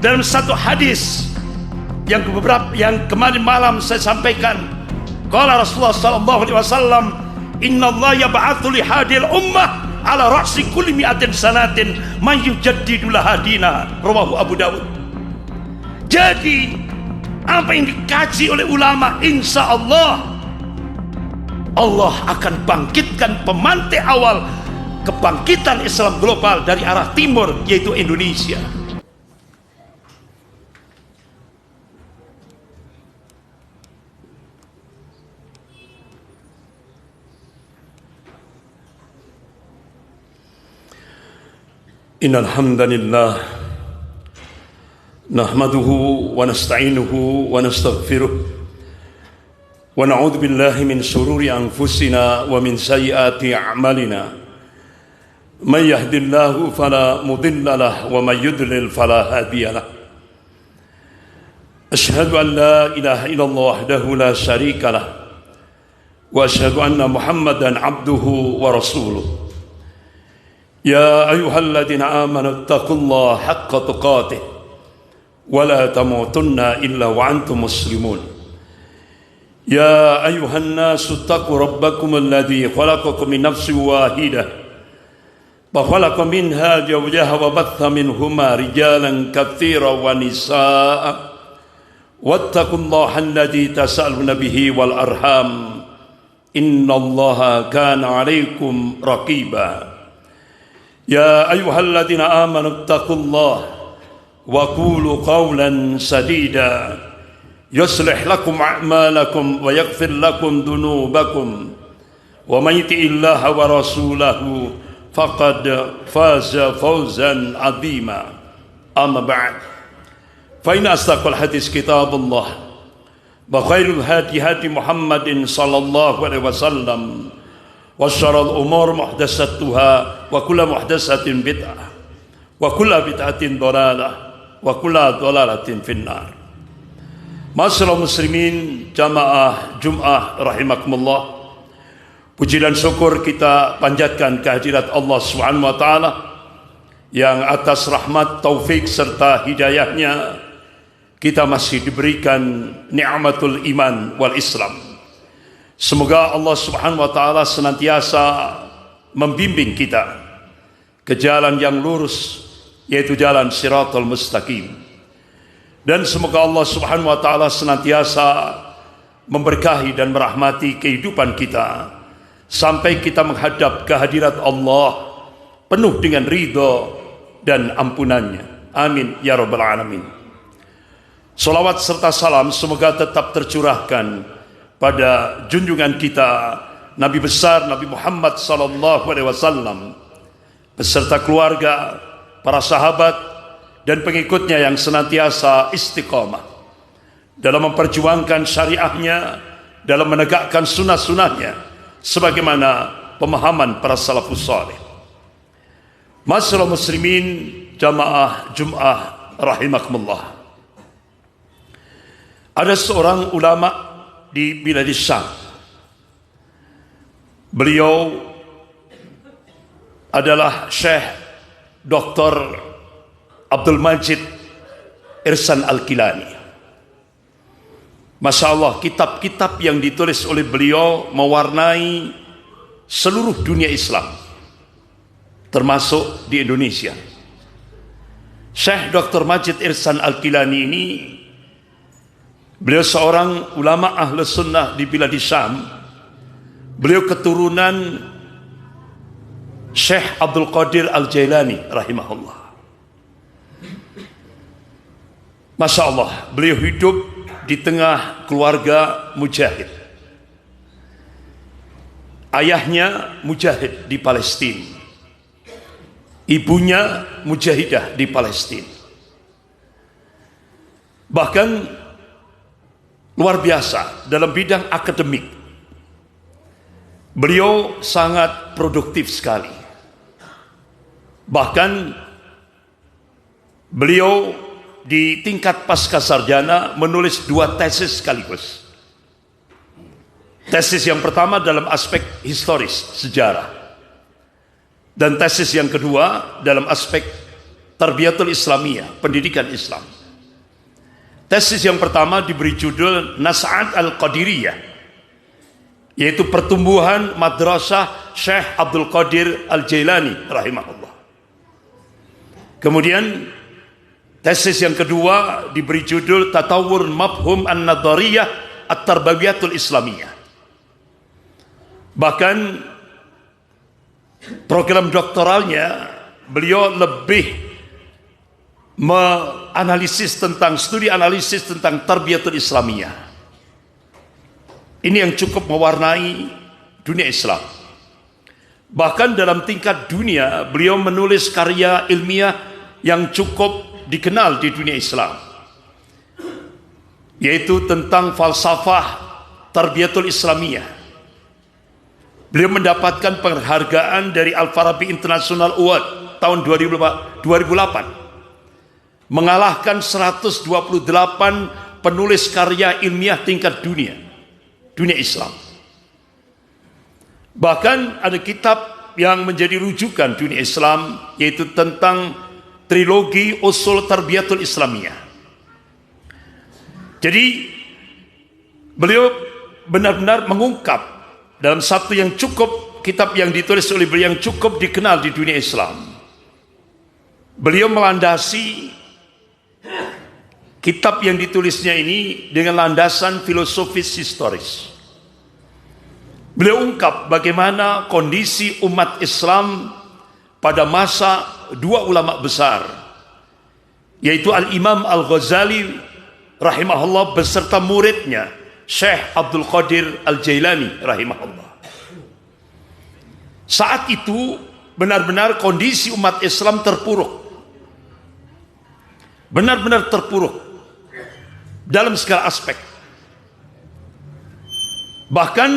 dalam satu hadis yang kemarin malam saya sampaikan, qala Rasulullah sallallahu alaihi wasallam, innallaha yab'atsu li hadil ummah ala ra'si kulli mi'atin sanatin man yujaddidu laha dina, rawahu Abu Dawud. Jadi apa yang dikaji oleh ulama, insya Allah akan bangkitkan pemantik awal kebangkitan Islam global dari arah timur, yaitu Indonesia. Innal hamdalillah nahmaduhu wa nasta'inuhu wa nastaghfiruh wa na'udzu billahi min shururi anfusina wa min sayyiati a'malina. May yahdihillahu fala mudilla lahu wa may yudlil fala hadiya lahu. Asyhadu an la ilaha illallah wahdahu la syarika lahu wa asyhadu anna Muhammadan abduhu wa rasuluh. Ya ayyuhalladzina amanu taqullaha haqqa tuqatih wa la tamutunna illa wa antum muslimun. Ya ayyuhan nasu taqu rabbakum alladzi khalaqakum min nafsin wahidah wa khalaqa minha zawjaha wa batha minhuma rijalan katsiran wa nisaa'a wattaqullaha alladzi tasaaluna bihi wal arham innallaha kana 'alaikum raqiba. Ya ayyuhalladzina amanu taqullaha wa qulu qawlan sadida yuslih lakum a'malakum wa yaghfir lakum dhunubakum wa may yuti'illaha wa rasulahu faqad faza fawzan 'azima. Amma ba'd, fa inna asdaqal hadits kitabullah wa khairul hadi hadi Muhammadin sallallahu alaihi wasallam wa syarrul umur muhdatsatuha wa kullu muhdatsatin bid'ah wa kullu bid'atin dhalalah wa kullu dhalalatin finnar. Masyaallah muslimin jamaah Jumat rahimakumullah, puji dan syukur kita panjatkan kehadirat Allah Subhanahu wa taala yang atas rahmat, taufik serta hidayahnya kita masih diberikan nikmatul iman wal Islam. Semoga Allah Subhanahu wa taala senantiasa membimbing kita ke jalan yang lurus, yaitu jalan Shiratal Mustaqim. Dan semoga Allah Subhanahu wa taala senantiasa memberkahi dan merahmati kehidupan kita sampai kita menghadap kehadirat Allah penuh dengan ridha dan ampunannya. Amin ya rabbal alamin. Salawat serta salam semoga tetap tercurahkan pada junjungan kita Nabi besar Nabi Muhammad sallallahu alaihi wasallam beserta keluarga, para sahabat dan pengikutnya yang senantiasa istiqamah dalam memperjuangkan syariahnya, dalam menegakkan sunnah-sunnahnya sebagaimana pemahaman para salafus saleh. Masyaallah muslimin jamaah Jumat rahimakumullah. Ada seorang ulama di Biladis Syam. Beliau adalah Syekh Dr. Abdul Majid Ihsan Al-Kilani. Masya Allah, kitab-kitab yang ditulis oleh beliau mewarnai seluruh dunia Islam, termasuk di Indonesia. Syekh Dr. Majid Ihsan Al-Kilani ini, beliau seorang ulama Ahlus Sunnah di Biladis Syam. Beliau keturunan Syekh Abdul Qadir Al-Jailani rahimahullah. Masya Allah, beliau hidup di tengah keluarga mujahid. Ayahnya mujahid di Palestina, ibunya mujahidah di Palestina. Bahkan luar biasa dalam bidang akademik, beliau sangat produktif sekali. Bahkan beliau di tingkat pasca sarjana menulis 2 tesis sekaligus. Tesis yang pertama dalam aspek historis, sejarah, dan tesis yang kedua dalam aspek Tarbiyatul Islamiyah, pendidikan Islam. Tesis yang pertama diberi judul Nas'at Al-Qadiriyah, yaitu pertumbuhan madrasah Syekh Abdul Qadir Al-Jailani rahimahullah. Kemudian tesis yang kedua diberi judul Tatawur Mafhum An-Nadariyah At-Tarbawiyatul Islamiyah. Bahkan program doktoralnya beliau lebih studi analisis tentang tarbiyatul Islamiyah. Ini yang cukup mewarnai dunia Islam. Bahkan dalam tingkat dunia beliau menulis karya ilmiah yang cukup dikenal di dunia Islam, yaitu tentang falsafah tarbiyatul Islamiyah. Beliau mendapatkan penghargaan dari Al-Farabi International Award tahun 2008, mengalahkan 128 penulis karya ilmiah tingkat dunia Islam. Bahkan ada kitab yang menjadi rujukan dunia Islam, yaitu tentang trilogi usul tarbiyatul Islamiyah. Jadi beliau benar-benar mengungkap dalam satu yang cukup, kitab yang ditulis oleh beliau yang cukup dikenal di dunia Islam. Beliau melandasi kitab yang ditulisnya ini dengan landasan filosofis historis. Beliau ungkap bagaimana kondisi umat Islam pada masa dua ulama besar, yaitu Al-Imam Al-Ghazali rahimahullah beserta muridnya Syekh Abdul Qadir Al-Jailani rahimahullah. Saat itu benar-benar kondisi umat Islam terpuruk, benar-benar terpuruk dalam segala aspek. Bahkan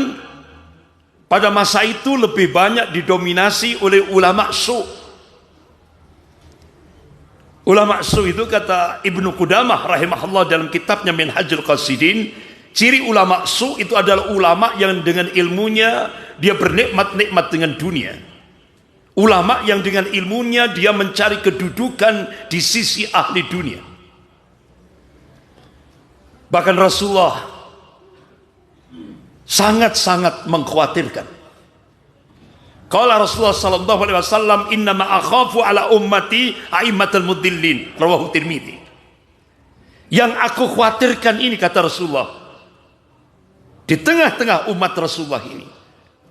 pada masa itu lebih banyak didominasi oleh ulama su. Ulama su itu kata Ibnu Qudamah rahimahullah dalam kitabnya Minhajul Qasidin, ciri ulama su itu adalah ulama yang dengan ilmunya dia bernikmat-nikmat dengan dunia. Ulama yang dengan ilmunya dia mencari kedudukan di sisi ahli dunia. Bahkan Rasulullah sangat-sangat mengkhawatirkan. Qala Rasulullah sallallahu alaihi wasallam, "Inna ma akhafu ala ummati a'immatul mudillin." Rawahu Tirmidzi. Yang aku khawatirkan ini, kata Rasulullah, di tengah-tengah umat Rasulullah ini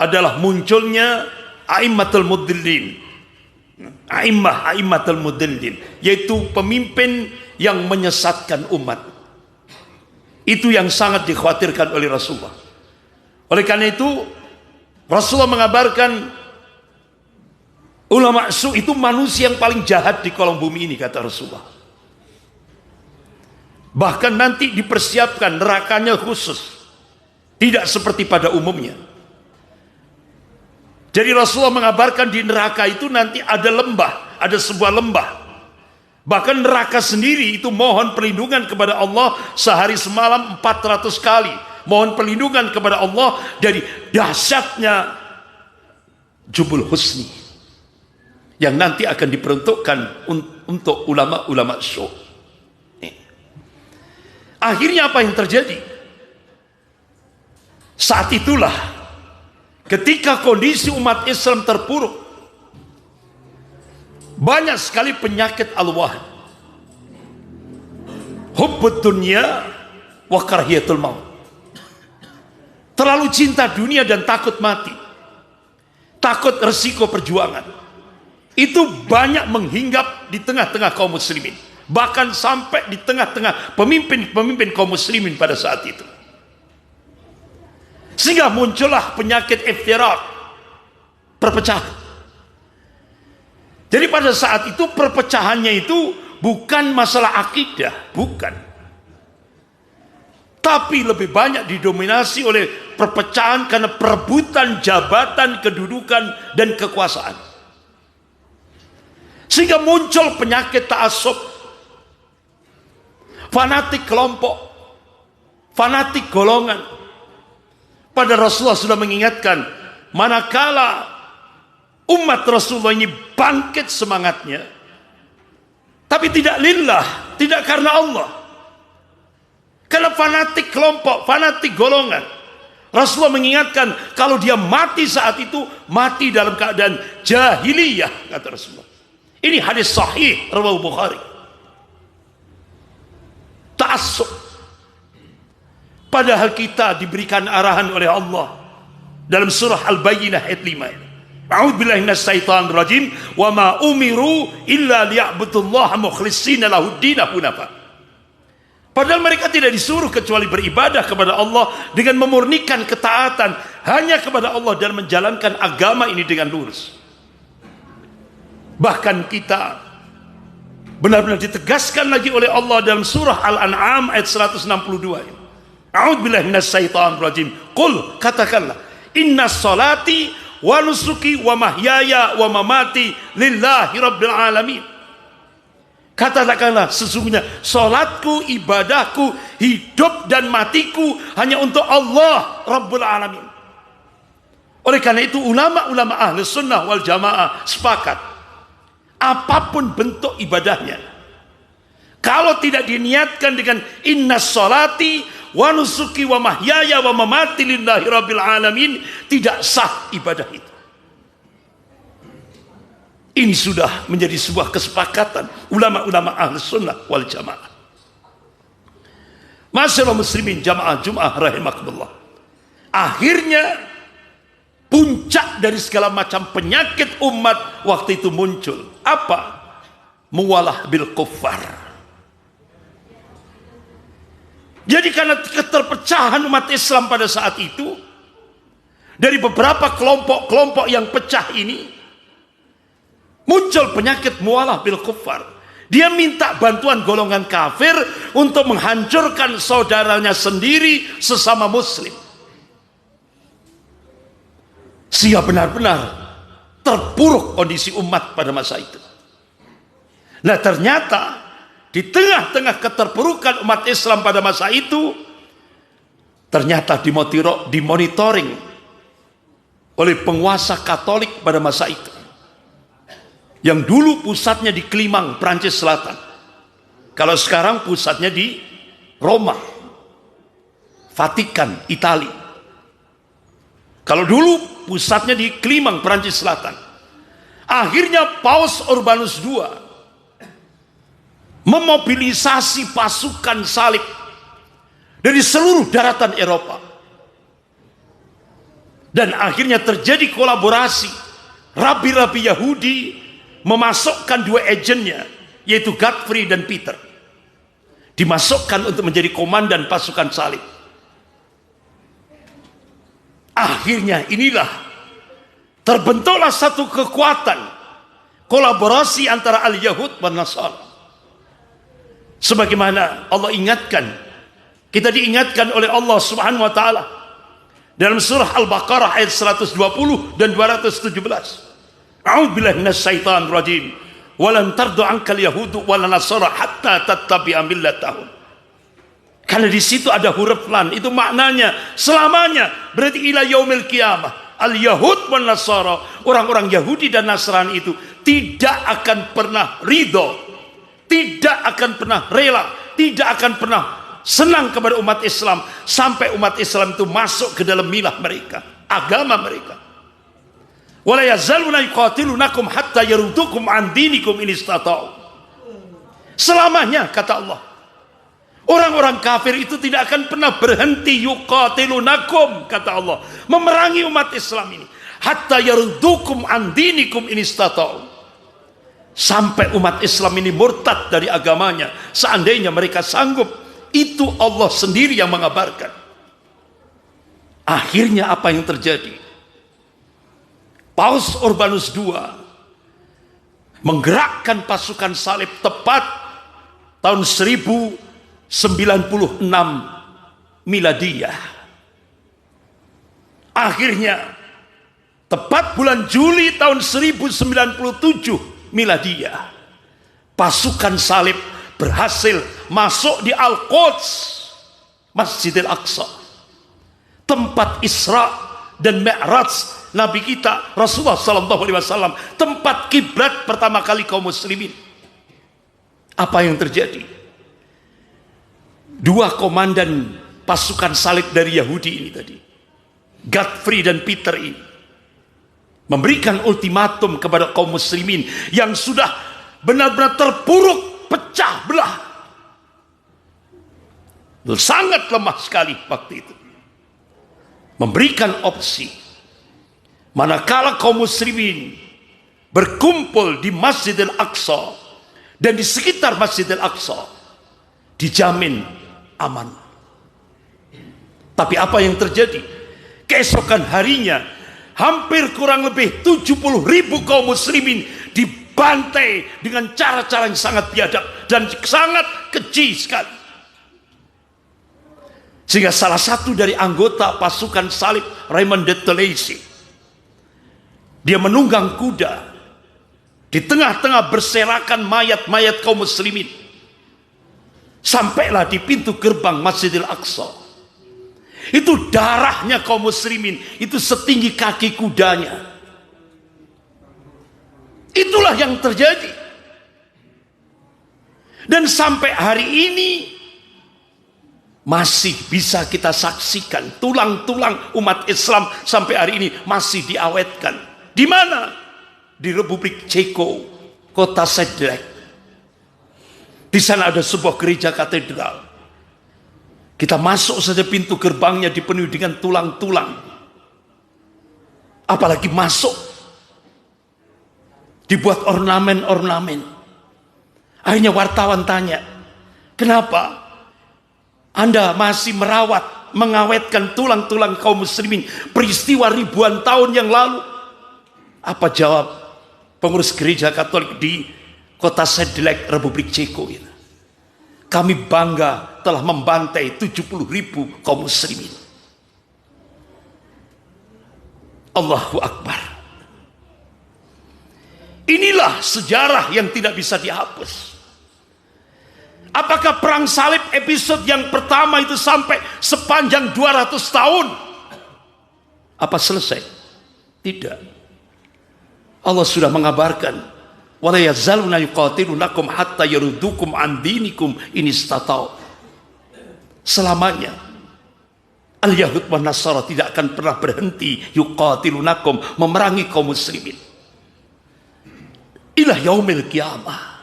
adalah munculnya a'immatul mudillin. A'immatul mudillin, yaitu pemimpin yang menyesatkan umat. Itu yang sangat dikhawatirkan oleh Rasulullah. Oleh karena itu Rasulullah mengabarkan ulama su itu manusia yang paling jahat di kolong bumi ini, kata Rasulullah. Bahkan nanti dipersiapkan nerakanya khusus, tidak seperti pada umumnya. Jadi Rasulullah mengabarkan di neraka itu nanti ada lembah, ada sebuah lembah. Bahkan neraka sendiri itu mohon perlindungan kepada Allah sehari semalam 400 kali. Mohon perlindungan kepada Allah dari dahsyatnya Jubul Husni yang nanti akan diperuntukkan untuk ulama-ulama su. Akhirnya apa yang terjadi? Saat itulah ketika kondisi umat Islam terpuruk, banyak sekali penyakit al-wahn, hubbud dunya wa karahiyatul maut. Terlalu cinta dunia dan takut mati, takut resiko perjuangan. Itu banyak menghinggap di tengah-tengah kaum muslimin, bahkan sampai di tengah-tengah pemimpin-pemimpin kaum muslimin pada saat itu. Sehingga muncullah penyakit iftirak, perpecahan. Jadi pada saat itu perpecahannya itu bukan masalah akidah, bukan. Tapi lebih banyak didominasi oleh perpecahan karena perebutan jabatan, kedudukan, dan kekuasaan. Sehingga muncul penyakit ta'assub, fanatik kelompok, fanatik golongan. Pada Rasulullah sudah mengingatkan, manakala umat Rasulullah ini bangkit semangatnya, Tapi tidak lillah, tidak karena Allah. Karena fanatik kelompok, fanatik golongan. Rasulullah mengingatkan kalau dia mati saat itu, mati dalam keadaan jahiliyah, kata Rasulullah. Ini hadis sahih riwayat Bukhari. Ta'assub. Padahal kita diberikan arahan oleh Allah dalam surah Al-Bayyinah ayat 5. A'udzubillahi minasyaitonir rajim, wa ma umiru illa liya'budullaha mukhlishina lahud-din hunafa. Padahal mereka tidak disuruh kecuali beribadah kepada Allah dengan memurnikan ketaatan hanya kepada Allah dan menjalankan agama ini dengan lurus. Bahkan kita benar-benar ditegaskan lagi oleh Allah dalam surah Al-An'am ayat 162. A'udzubillahi minasyaitonir rajim. Qul, katakanlah, inna salati wa nusuki wa mahyaya wa mamati lillahi rabbil alamin. Katakanlah, sesungguhnya salatku, ibadahku, hidup dan matiku hanya untuk Allah Rabbul Alamin. Oleh karena itu ulama-ulama ahli sunnah wal jamaah sepakat, apapun bentuk ibadahnya, kalau tidak diniatkan dengan inna salati wa nusuki wa mahyaya wa mamati lillahi rabbil alamin, tidak sah ibadah itu. Ini sudah menjadi sebuah kesepakatan ulama-ulama ahli sunnah wal jamaah. Masyaallah muslimin jamaah Jum'ah rahimakumullah. Akhirnya puncak dari segala macam penyakit umat waktu itu muncul. Apa? Muwalah bil kuffar. Jadi karena keterpecahan umat Islam pada saat itu, dari beberapa kelompok-kelompok yang pecah ini, muncul penyakit muwalah bil kuffar. Dia minta bantuan golongan kafir untuk menghancurkan saudaranya sendiri sesama muslim. Sehingga benar-benar terpuruk kondisi umat pada masa itu. Nah ternyata di tengah-tengah keterpurukan umat Islam pada masa itu, ternyata dimonitoring oleh penguasa Katolik pada masa itu, yang dulu pusatnya di Klimang, Prancis Selatan. Kalau sekarang pusatnya di Roma, Vatikan, Italia. Kalau dulu pusatnya di Klimang, Prancis Selatan. Akhirnya Paus Urbanus II memobilisasi pasukan salib dari seluruh daratan Eropa. Dan akhirnya terjadi kolaborasi rabi-rabi Yahudi memasukkan dua agennya, yaitu Godfrey dan Peter, dimasukkan untuk menjadi komandan pasukan salib. Akhirnya inilah terbentuklah satu kekuatan kolaborasi antara al-Yahud dan Nasara. Sebagaimana Allah ingatkan, kita diingatkan oleh Allah Subhanahu wa taala dalam surah Al-Baqarah ayat 120 dan 217. A'udzubillahi minasyaitonir rajim. Walan tardu ankal yahudu wala nasara hatta tattabi'a millatahum. Karena di situ ada huruf lam, itu maknanya selamanya, berarti ila yaumil qiyamah. Al-Yahud wan Nasara, orang-orang Yahudi dan Nasrani itu tidak akan pernah ridho, tidak akan pernah rela, tidak akan pernah senang kepada umat Islam sampai umat Islam itu masuk ke dalam milah mereka, agama mereka. Wala yazaluna yuqatilunakum hatta yarudukum an dinikum in istata'u. Selamanya, kata Allah, orang-orang kafir itu tidak akan pernah berhenti yuqatilunakum, kata Allah, memerangi umat Islam ini, hatta yarudukum an dinikum in istata'u, sampai umat Islam ini murtad dari agamanya seandainya mereka sanggup. Itu Allah sendiri yang mengabarkan. Akhirnya apa yang terjadi? Paus Urbanus II menggerakkan pasukan salib tepat tahun 1096 miladiyah. Akhirnya tepat bulan Juli tahun 1097 miladiyah, pasukan salib berhasil masuk di Al-Quds, Masjidil Aqsa, tempat Isra dan Mi'raj Nabi kita Rasulullah SAW, tempat kiblat pertama kali kaum muslimin. Apa yang terjadi? Dua komandan pasukan salib dari Yahudi ini tadi, Godfrey dan Peter ini, memberikan ultimatum kepada kaum muslimin yang sudah benar-benar terpuruk, pecah belah, sangat lemah sekali waktu itu. Memberikan opsi, manakala kaum muslimin berkumpul di Masjidil Aqsa dan di sekitar Masjidil Aqsa, dijamin aman. Tapi apa yang terjadi? Keesokan harinya hampir kurang lebih 70.000 kaum muslimin dibantai dengan cara-cara yang sangat biadab dan sangat keji sekali. Sehingga salah satu dari anggota pasukan salib, Raymond de Tolesi, dia menunggang kuda di tengah-tengah berserakan mayat-mayat kaum muslimin. Sampailah di pintu gerbang Masjidil Aqsa. Itu darahnya kaum muslimin, itu setinggi kaki kudanya. Itulah yang terjadi. Dan sampai hari ini masih bisa kita saksikan tulang-tulang umat Islam sampai hari ini masih diawetkan. Di mana? Di Republik Ceko, kota Sedlec. Di sana ada sebuah gereja katedral. Kita masuk saja pintu gerbangnya dipenuhi dengan tulang-tulang. Apalagi masuk, dibuat ornamen-ornamen. Akhirnya wartawan tanya, kenapa Anda masih merawat, mengawetkan tulang-tulang kaum muslimin peristiwa ribuan tahun yang lalu? Apa jawab pengurus gereja Katolik di kota Sedlec, Republik Ceko itu? Kami bangga telah membantai 70.000 kaum muslimin. Allahu Akbar. Inilah sejarah yang tidak bisa dihapus. Apakah perang salib episode yang pertama itu sampai sepanjang 200 tahun? Apa selesai? Tidak. Allah sudah mengabarkan, wala yazaluna yuqatilunakum hatta yaruddukum an dinikum in istata'u. Selamanya al-Yahud wa Nasara tidak akan pernah berhenti yuqatilunakum, memerangi kaum muslimin ila yaumil qiyamah.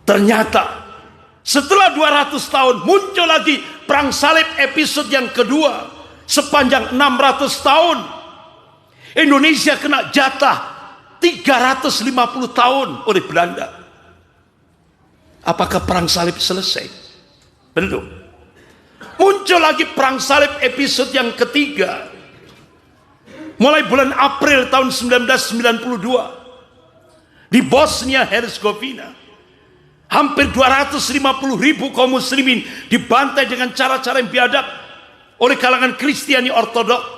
Ternyata setelah 200 tahun muncul lagi perang salib episode yang kedua. Sepanjang 600 tahun Indonesia kena jatah 350 tahun oleh Belanda. Apakah perang salib selesai? Belum. Muncul lagi perang salib episode yang ketiga. Mulai bulan April tahun 1992 di Bosnia Herzegovina, hampir 250.000 kaum muslimin dibantai dengan cara-cara yang biadab oleh kalangan Kristiani Ortodok.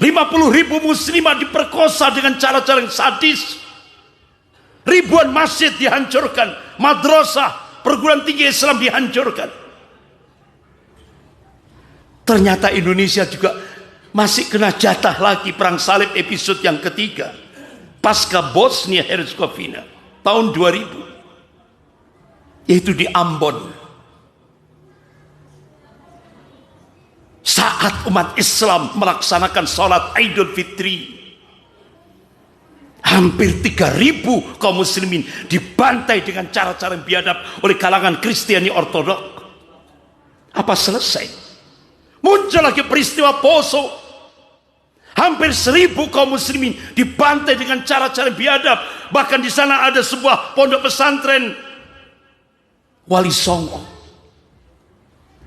50.000 muslimah diperkosa dengan cara-cara yang sadis. Ribuan masjid dihancurkan, madrasah, perguruan tinggi Islam dihancurkan. Ternyata Indonesia juga masih kena jatah lagi perang salib episode yang ketiga. Pasca Bosnia Herzegovina tahun 2000, yaitu di Ambon. Saat umat Islam melaksanakan sholat Idul Fitri, hampir 3.000 kaum muslimin dibantai dengan cara-cara yang biadab oleh kalangan Kristiani Ortodok. Apa selesai? Muncul lagi peristiwa Poso, hampir 1.000 kaum muslimin dibantai dengan cara-cara biadab. Bahkan di sana ada sebuah pondok pesantren Wali Songo.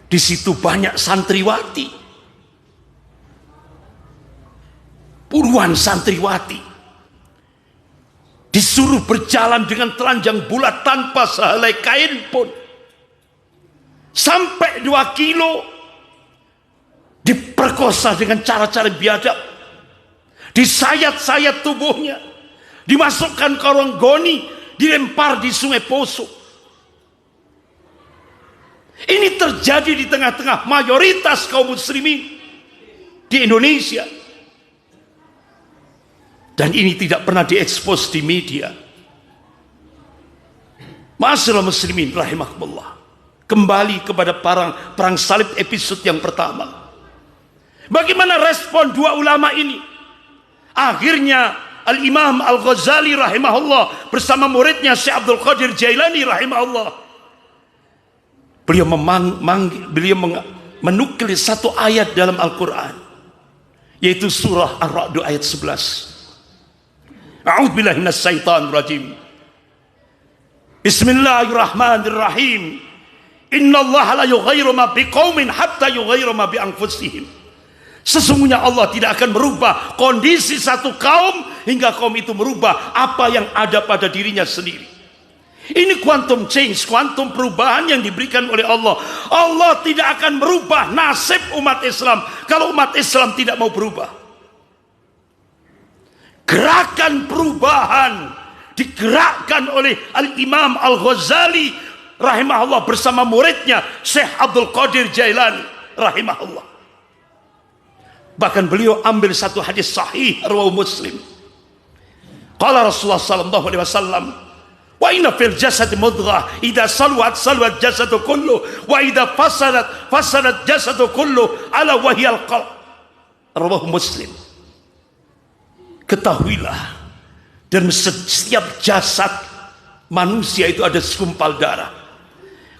Di situ banyak santriwati, puluhan santriwati disuruh berjalan dengan telanjang bulat tanpa sehelai kain pun, sampai 2 kilo, diperkosa dengan cara-cara biadab, disayat-sayat tubuhnya, dimasukkan ke ruang goni, dilempar di Sungai Poso. Ini terjadi di tengah-tengah mayoritas kaum muslimin di Indonesia. Dan ini tidak pernah diekspos di media. Ma'asyiral muslimin rahimakumullah. Kembali kepada perang salib episode yang pertama. Bagaimana respon dua ulama ini? Akhirnya Al-Imam Al-Ghazali rahimahullah bersama muridnya Syekh Abdul Qadir Jailani rahimahullah, beliau menukil satu ayat dalam Al-Quran, yaitu surah Ar-Ra'd ayat 11. A'udzubillahi minasyaitonir rajim. Bismillahirrahmanirrahim. Innallaha la yughayyiru ma biqaumin hatta yughayyiru ma bi anfusihim. Sesungguhnya Allah tidak akan merubah kondisi satu kaum hingga kaum itu merubah apa yang ada pada dirinya sendiri. Ini quantum change, quantum perubahan yang diberikan oleh Allah. Allah tidak akan merubah nasib umat Islam kalau umat Islam tidak mau berubah. Gerakan perubahan digerakkan oleh Al-Imam Al-Ghazali rahimahullah bersama muridnya Syekh Abdul Qadir Jailani rahimahullah. Bahkan beliau ambil satu hadis sahih riwayat Muslim. Qala Rasulullah sallallahu alaihi wasallam, wa inna fil jasad mudghah idza salwat salwat jasadu kullu wa idza fasadat jasadu kullu ala wahyal qalb. Riwayat Muslim. Ketahuilah, dan setiap jasad manusia itu ada segumpal darah.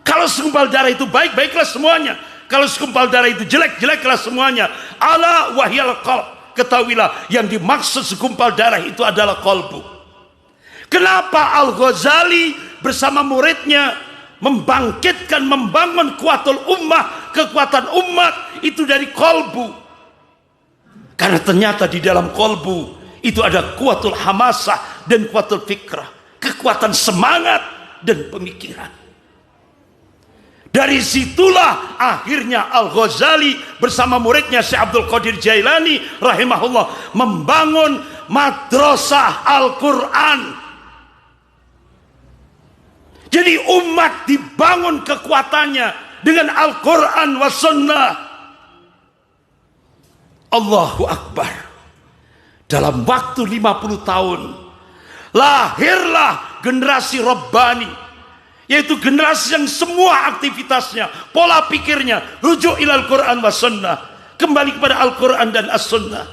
Kalau segumpal darah itu baik, baiklah semuanya. Kalau segumpal darah itu jelek, jeleklah semuanya. Ala wahyal qalb. Ketahuilah, yang dimaksud segumpal darah itu adalah qalbu. Kenapa Al-Ghazali bersama muridnya membangkitkan, membangun kuatul ummah, kekuatan umat itu dari qalbu? Karena ternyata di dalam qalbu itu ada kuatul hamasah dan kuatul fikrah, kekuatan semangat dan pemikiran. Dari situlah akhirnya Al-Ghazali bersama muridnya Syekh Abdul Qadir Jailani rahimahullah membangun madrasah Al-Quran. Jadi umat dibangun kekuatannya dengan Al-Quran wa sunnah. Allahu Akbar. Dalam waktu 50 tahun lahirlah generasi Rabbani, yaitu generasi yang semua aktivitasnya, pola pikirnya rujuk ilal Quran wa sunnah, kembali kepada Al-Quran dan As-Sunnah.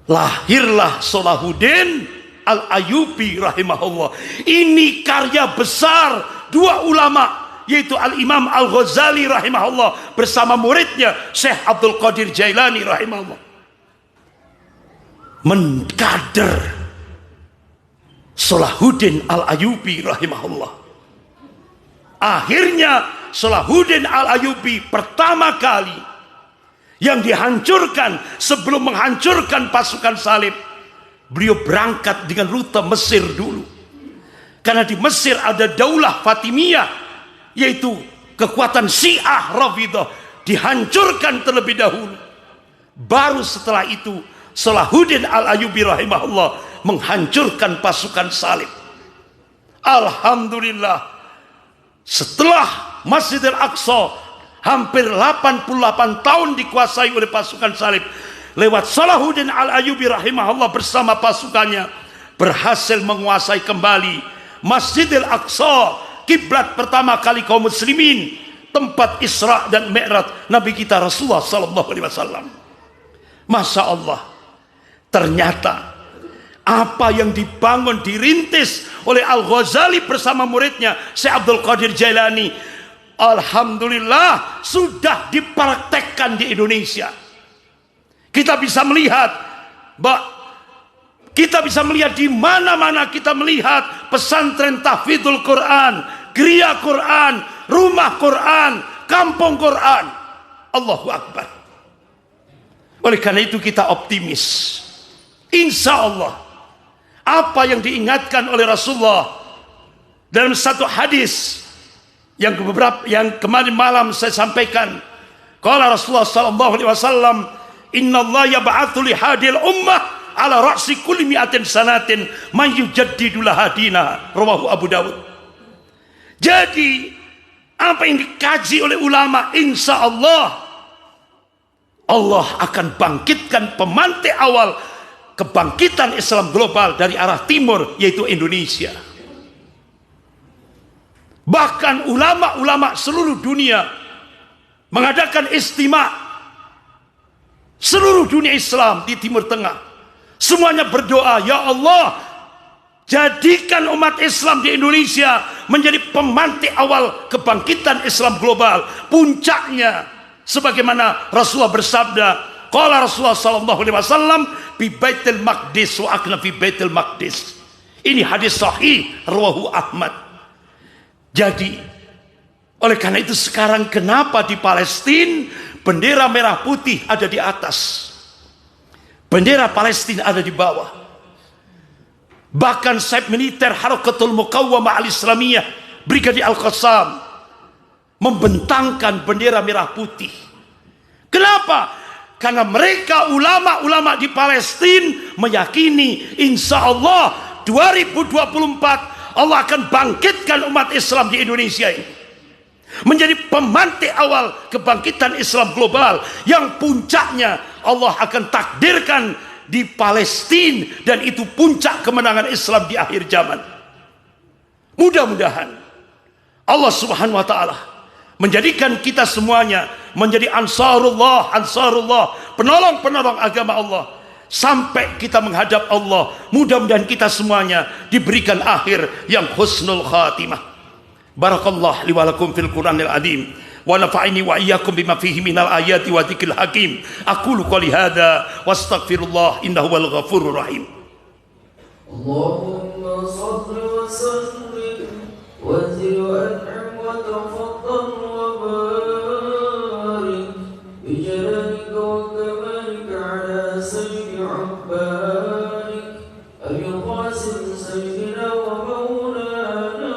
Lahirlah Salahuddin Al-Ayyubi rahimahullah. Ini karya besar dua ulama, yaitu Al-Imam Al-Ghazali rahimahullah bersama muridnya Syekh Abdul Qadir Jailani rahimahullah, mengkader Salahuddin Al-Ayyubi rahimahullah. Akhirnya Salahuddin Al-Ayyubi pertama kali yang dihancurkan, sebelum menghancurkan pasukan salib, beliau berangkat dengan rute Mesir dulu. Karena di Mesir ada Daulah Fatimiyah, yaitu kekuatan Syiah Rafidah, dihancurkan terlebih dahulu. Baru setelah itu Salahuddin Al-Ayyubi rahimahullah menghancurkan pasukan salib. Alhamdulillah, setelah Masjidil Aqsa hampir 88 tahun dikuasai oleh pasukan salib, lewat Salahuddin Al-Ayyubi rahimahullah bersama pasukannya berhasil menguasai kembali Masjidil Aqsa, kiblat pertama kali kaum muslimin, tempat Isra dan Mi'raj Nabi kita Rasulullah sallallahu alaihi wasallam. Masya Allah, ternyata apa yang dibangun, dirintis oleh Al-Ghazali bersama muridnya Syekh Abdul Qadir Jailani, alhamdulillah sudah dipraktekkan di Indonesia. Kita bisa melihat, di mana-mana kita melihat pesantren tahfidzul Quran, geria Quran, rumah Quran, kampung Quran. Allahu Akbar. Oleh karena itu kita optimis, insya Allah apa yang diingatkan oleh Rasulullah dalam satu hadis yang kemarin malam saya sampaikan. Qala Rasulullah sallallahu alaihi wasallam, innallaha yab'atsu li hadil ummah ala ra'si kulli mi'atin sanatin man yujaddidu laha dinaha. Rawahu Abu Dawud. Jadi apa yang dikaji oleh ulama, insya Allah akan bangkitkan pemantik awal kebangkitan Islam global dari arah timur, yaitu Indonesia. Bahkan ulama-ulama seluruh dunia mengadakan istima'. Seluruh dunia Islam di Timur Tengah semuanya berdoa, ya Allah, jadikan umat Islam di Indonesia menjadi pemantik awal kebangkitan Islam global. Puncaknya sebagaimana Rasulullah bersabda, qala Rasulullah sallallahu alaihi wasallam fi Baitul Maqdis wa akna fi Baitul Maqdis. Ini hadis sahih rawahu Ahmad. Jadi oleh karena itu sekarang kenapa di Palestina bendera merah putih ada di atas, bendera Palestina ada di bawah. Bahkan Saib militer Harakatul Muqawwamah Al-Islamiyah Brigadir Al-Qassam membentangkan bendera merah putih. Kenapa? Karena mereka ulama-ulama di Palestina meyakini insya Allah 2024 Allah akan bangkitkan umat Islam di Indonesia ini menjadi pemantik awal kebangkitan Islam global yang puncaknya Allah akan takdirkan di Palestina, dan itu puncak kemenangan Islam di akhir zaman. Mudah-mudahan Allah Subhanahu wa taala menjadikan kita semuanya menjadi ansarullah, penolong-penolong agama Allah sampai kita menghadap Allah. Mudah-mudahan kita semuanya diberikan akhir yang husnul khatimah. Barakallahu li wa lakum fil Qur'anil azim wa nafa'ini wa iyyakum bima fihi minal ayati wa dzikril hakim. Aqulu qouli hadza wastaghfirullah innahu wal ghafurur rahim. Allahumma shalli wa sallim wa zid wa an'im wa tafaddal wa barik bi jalalika wa kamalika ala sayyidi abbarik abil qasim sayyidina wa maulana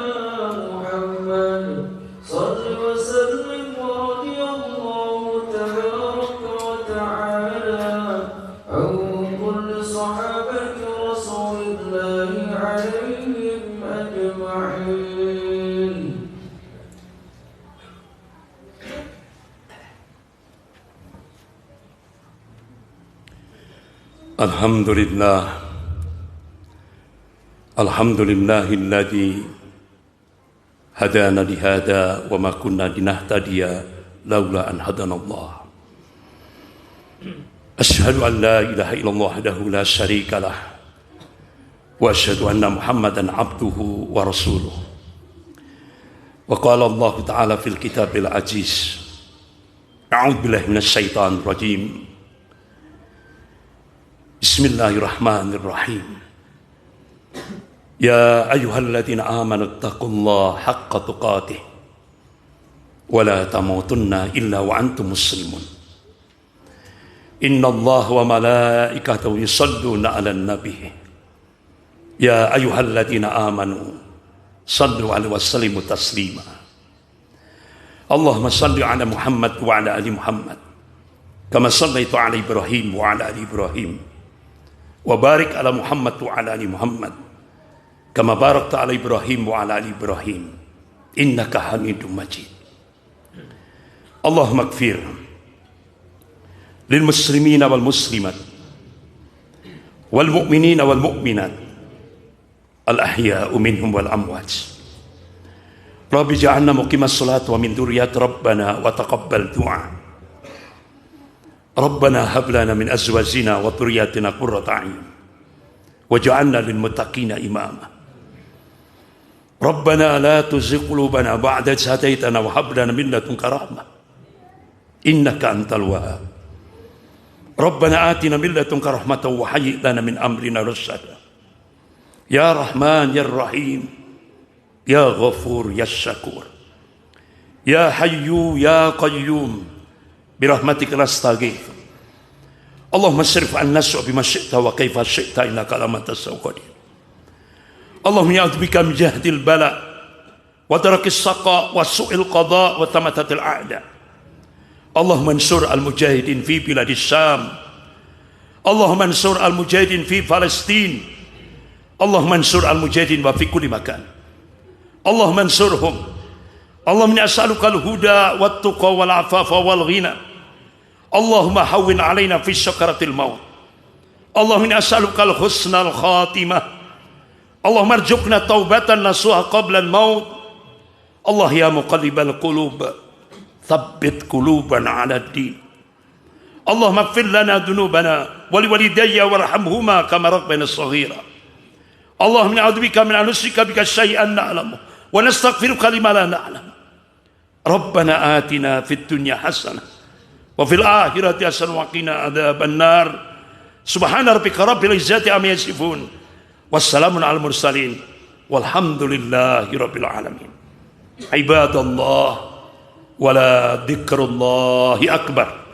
Muhammad salli wa sallim wa radiyallahu tabaraka wa ta'ala an kulli sahabati rasulillahi alaihim ajma'in. Alhamdulillah, alhamdulillahilladzi hadana lihada wa ma kunna linahtadiya laula an hadanallah. Asyhadu an la ilaha illallah wahdahu la syarika lah wa asyhadu anna Muhammadan abduhu wa rasuluh. Wa qala Allah ta'ala fil kitabil aziz, a'udzu billahi minasy syaithanir rajim. Bismillahirrahmanirrahim. Ya ayyuhalladzina amanu taqullaha haqqa tuqatih wa la tamutunna illa wa antum muslimun. Innallaha wa malaikatahu yusholluna 'alan nabi. Ya ayyuhalladzina amanu shallu 'alaihi wa sallimu taslima. Allahumma shalli 'ala Muhammad wa 'ala ali Muhammad kama shallaita 'ala Ibrahim wa 'ala ali Ibrahim wa barik 'ala Muhammad wa 'ala ali Muhammad kama barakta 'ala Ibrahim wa 'ala ali Ibrahim innaka Hamidum Majid. Allahumma ighfir lil muslimina wal muslimat wal mu'minina wal mu'minat al ahya'u minhum wal amwat. Rabbi ja'alna muqimas salat wa min dzurriyyati rabbana wa taqabbal du'a. Rabbana hab lana min azwajina wa dhurriyyatina qurrata a'yun waj'alna lil muttaqina imama. Rabbana la tuzigh qulubana ba'da idh hadaytana wa hab lana min ladunka rahmah innaka antal wahhab. Rabbana atina min ladunka rahmatan wa hayyi' lana min amrina rashada. Ya Rahman ya Rahim ya Ghafur ya Syakur ya Hayyu ya Qayyum birahmatika nastaghith. Allahumma sirf anna su'a bima syi'ta wa kaifa syi'ta innaka ala tasawwur qadir. Allahumma ya'udzubika min jahdil bala wa darakis saqa wa su'il qada wa tamatatil a'da. Allahumma ansur al-mujahidin fi biladis Syam. Allahumma ansur al-mujahidin fi Palestin. Allahumma ansur al-mujahidin wa fi kulli makan. Allahumma ansurhum. Allahumma as'aluka al-huda wat-tuqa wal-'afafa wal-ghina. Allahumma hawwin 'alaina fi sakaratil maut. Allahumma as'aluka al-husnal khatimah. Allahumma arzuqna taubatan nasuha qabla al-maut. Allah ya muqallibal qulub thabbit qulubana 'ala ad-din. Allahumma ighfir lana dhunubana wa liwalidayya warhamhuma kama rabbayana shaghira. Allahumma na'udzubika min an nusyrika bika syai'an na'lamu wa nastaghfiruka lima la na'lam. Rabbana atina fid dunya hasanah wa fil akhirati hasanah wa qina adzaban nar. Subhana rabbika rabbil izzati amma yasifun. Wassalamun alal mursalin. Walhamdulillahi rabbil alamin. Ibadallah wala dzikrullahi akbar.